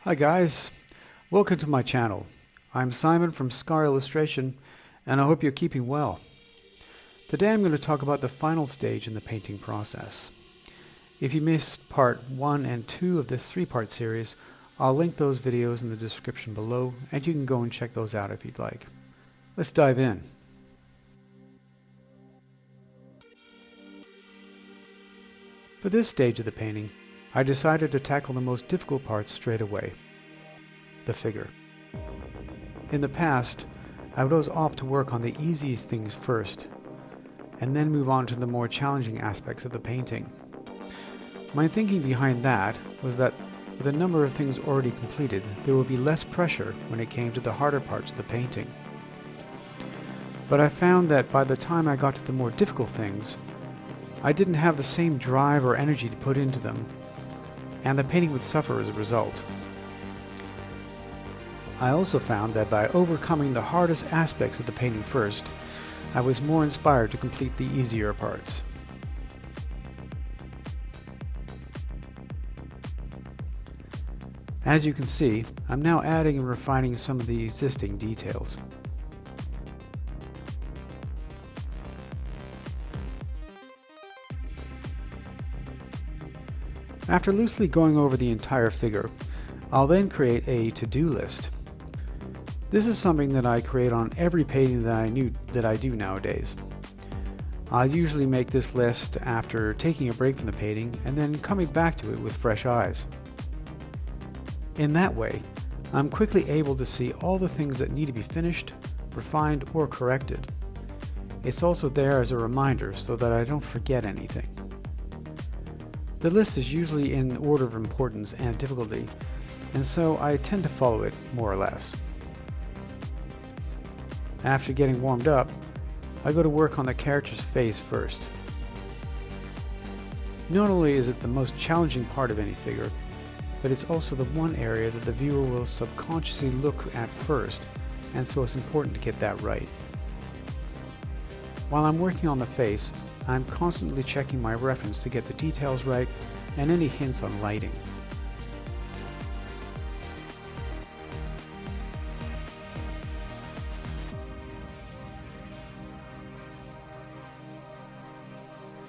Hi guys, welcome to my channel. I'm Simon from Scar Illustration and I hope you're keeping well. Today I'm going to talk about the final stage in the painting process. If you missed part 1 and 2 of this 3-part series, I'll link those videos in the description below and you can go and check those out if you'd like. Let's dive in. For this stage of the painting, I decided to tackle the most difficult parts straight away, the figure. In the past, I would always opt to work on the easiest things first, and then move on to the more challenging aspects of the painting. My thinking behind that was that with a number of things already completed, there would be less pressure when it came to the harder parts of the painting. But I found that by the time I got to the more difficult things, I didn't have the same drive or energy to put into them, and the painting would suffer as a result. I also found that by overcoming the hardest aspects of the painting first, I was more inspired to complete the easier parts. As you can see, I'm now adding and refining some of the existing details. After loosely going over the entire figure, I'll then create a to-do list. This is something that I create on every painting that I do nowadays. I usually make this list after taking a break from the painting and then coming back to it with fresh eyes. In that way, I'm quickly able to see all the things that need to be finished, refined, or corrected. It's also there as a reminder so that I don't forget anything. The list is usually in order of importance and difficulty, and so I tend to follow it more or less. After getting warmed up, I go to work on the character's face first. Not only is it the most challenging part of any figure, but it's also the one area that the viewer will subconsciously look at first, and so it's important to get that right. While I'm working on the face, I'm constantly checking my reference to get the details right and any hints on lighting.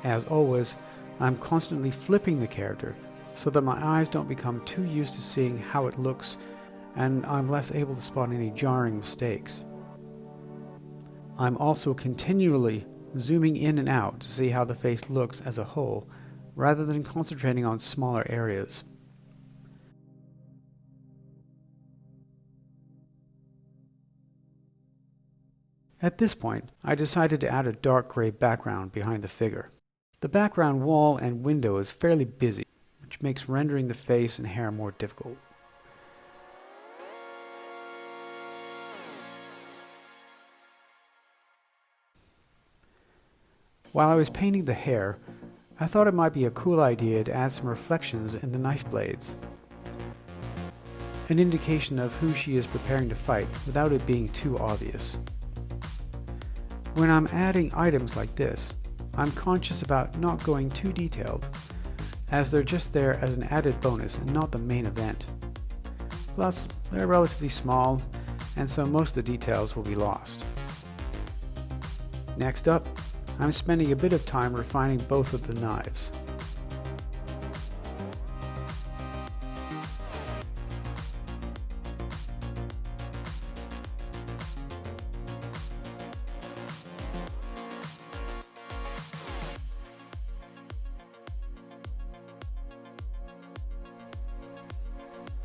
As always, I'm constantly flipping the character so that my eyes don't become too used to seeing how it looks and I'm less able to spot any jarring mistakes. I'm also continually zooming in and out to see how the face looks as a whole, rather than concentrating on smaller areas. At this point, I decided to add a dark gray background behind the figure. The background wall and window is fairly busy, which makes rendering the face and hair more difficult. While I was painting the hair, I thought it might be a cool idea to add some reflections in the knife blades. An indication of who she is preparing to fight without it being too obvious. When I'm adding items like this, I'm conscious about not going too detailed, as they're just there as an added bonus and not the main event. Plus, they're relatively small, and so most of the details will be lost. Next up, I'm spending a bit of time refining both of the knives.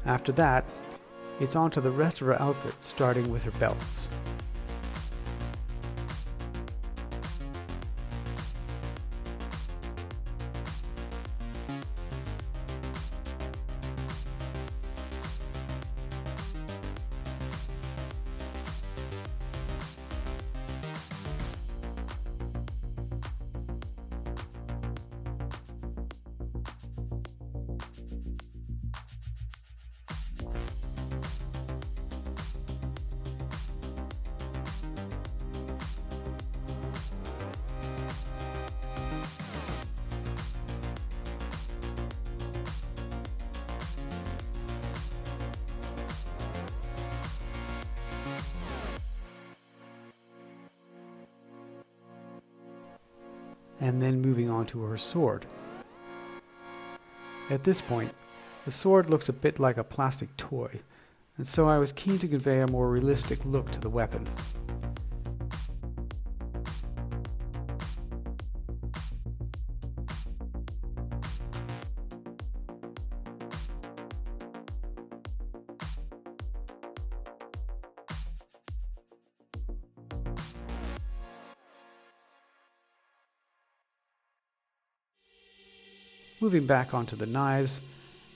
After that, it's on to the rest of her outfit, starting with her belts. and then moving on to her sword. At this point, the sword looks a bit like a plastic toy, and so I was keen to convey a more realistic look to the weapon. Moving back onto the knives,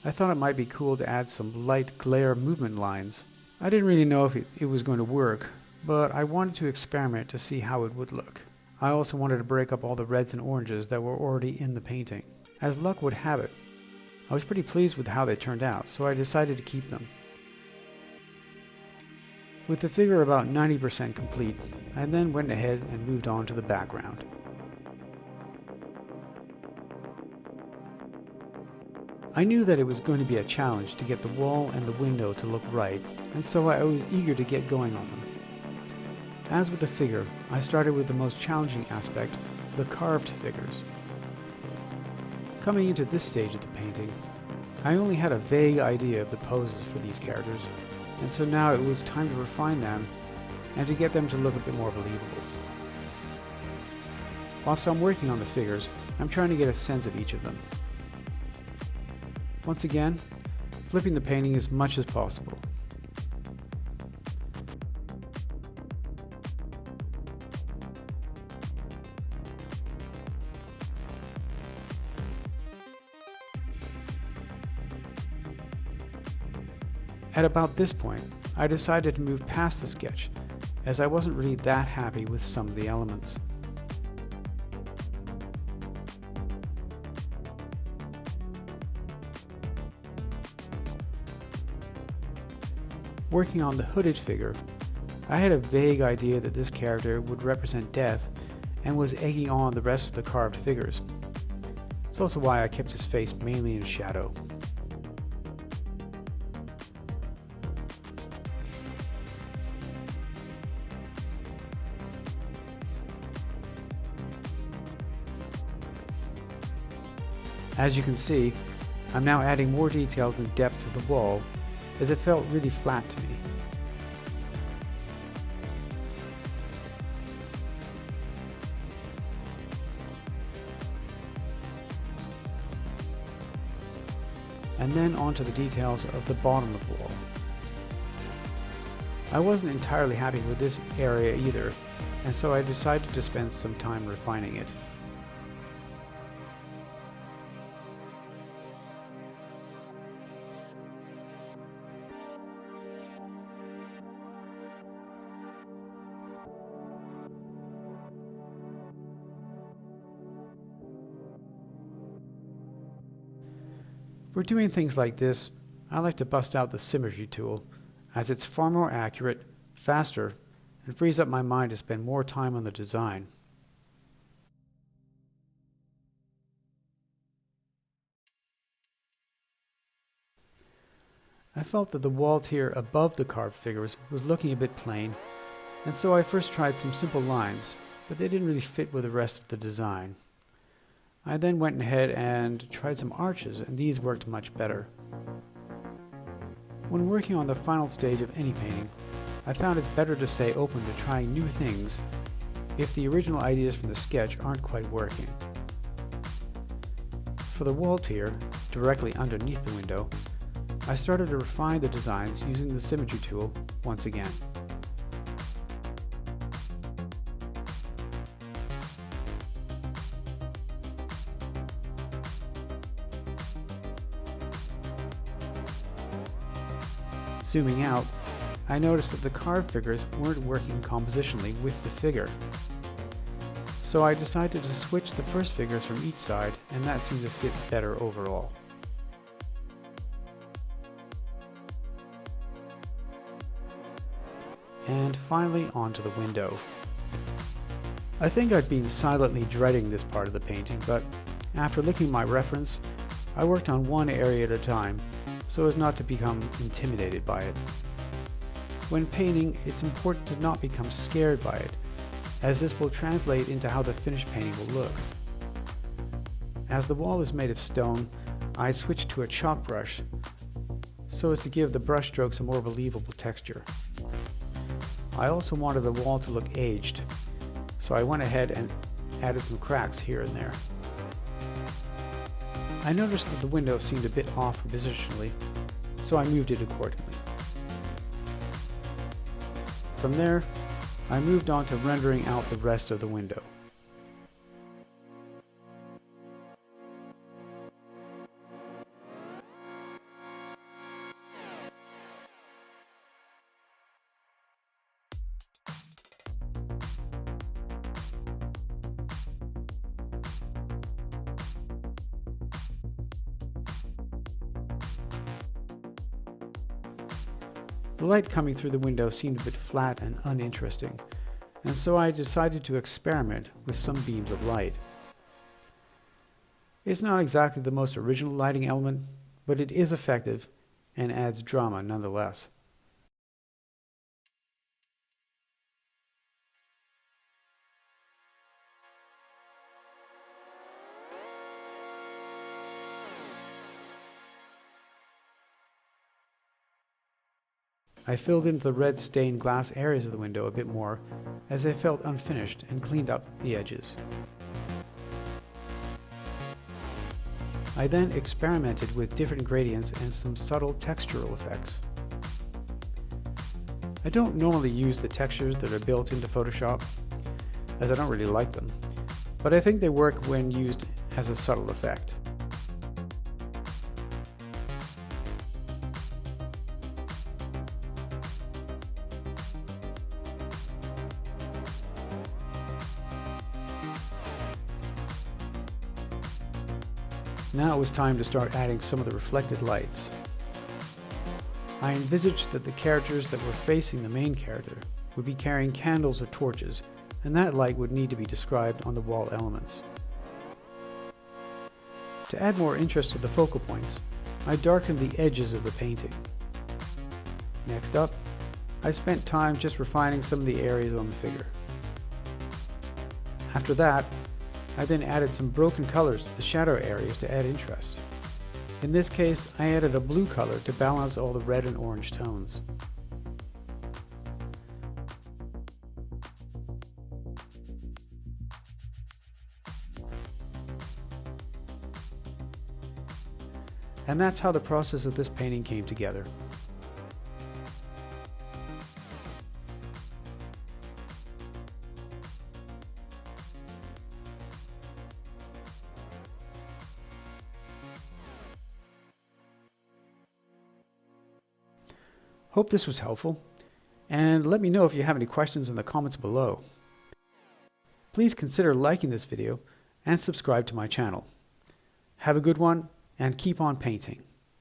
I thought it might be cool to add some light glare movement lines. I didn't really know if it was going to work, but I wanted to experiment to see how it would look. I also wanted to break up all the reds and oranges that were already in the painting. As luck would have it, I was pretty pleased with how they turned out, so I decided to keep them. With the figure about 90% complete, I then went ahead and moved on to the background. I knew that it was going to be a challenge to get the wall and the window to look right, and so I was eager to get going on them. As with the figure, I started with the most challenging aspect, the carved figures. Coming into this stage of the painting, I only had a vague idea of the poses for these characters, and so now it was time to refine them and to get them to look a bit more believable. Whilst I'm working on the figures, I'm trying to get a sense of each of them. Once again, flipping the painting as much as possible. At about this point, I decided to move past the sketch, as I wasn't really that happy with some of the elements. Working on the hooded figure, I had a vague idea that this character would represent death and was egging on the rest of the carved figures. It's also why I kept his face mainly in shadow. As you can see, I'm now adding more details and depth to the wall, as it felt really flat to me. And then onto the details of the bottom of the wall. I wasn't entirely happy with this area either, and so I decided to spend some time refining it. For doing things like this, I like to bust out the symmetry tool, as it's far more accurate, faster, and frees up my mind to spend more time on the design. I felt that the wall tier above the carved figures was looking a bit plain, and so I first tried some simple lines, but they didn't really fit with the rest of the design. I then went ahead and tried some arches, and these worked much better. When working on the final stage of any painting, I found it's better to stay open to trying new things if the original ideas from the sketch aren't quite working. For the wall tier, directly underneath the window, I started to refine the designs using the symmetry tool once again. Zooming out, I noticed that the carved figures weren't working compositionally with the figure. So I decided to switch the first figures from each side, and that seemed to fit better overall. And finally onto the window. I think I'd been silently dreading this part of the painting, but after looking at my reference, I worked on one area at a time, so as not to become intimidated by it. When painting, it's important to not become scared by it, as this will translate into how the finished painting will look. As the wall is made of stone, I switched to a chalk brush so as to give the brush strokes a more believable texture. I also wanted the wall to look aged, so I went ahead and added some cracks here and there. I noticed that the window seemed a bit off positionally, so I moved it accordingly. From there, I moved on to rendering out the rest of the window. The light coming through the window seemed a bit flat and uninteresting, and so I decided to experiment with some beams of light. It's not exactly the most original lighting element, but it is effective and adds drama nonetheless. I filled in the red stained glass areas of the window a bit more as they felt unfinished and cleaned up the edges. I then experimented with different gradients and some subtle textural effects. I don't normally use the textures that are built into Photoshop, as I don't really like them, but I think they work when used as a subtle effect. Now it was time to start adding some of the reflected lights. I envisaged that the characters that were facing the main character would be carrying candles or torches, and that light would need to be described on the wall elements. To add more interest to the focal points, I darkened the edges of the painting. Next up, I spent time just refining some of the areas on the figure. After that, I then added some broken colors to the shadow areas to add interest. In this case, I added a blue color to balance all the red and orange tones. And that's how the process of this painting came together. Hope this was helpful, and let me know if you have any questions in the comments below. Please consider liking this video and subscribe to my channel. Have a good one, and keep on painting.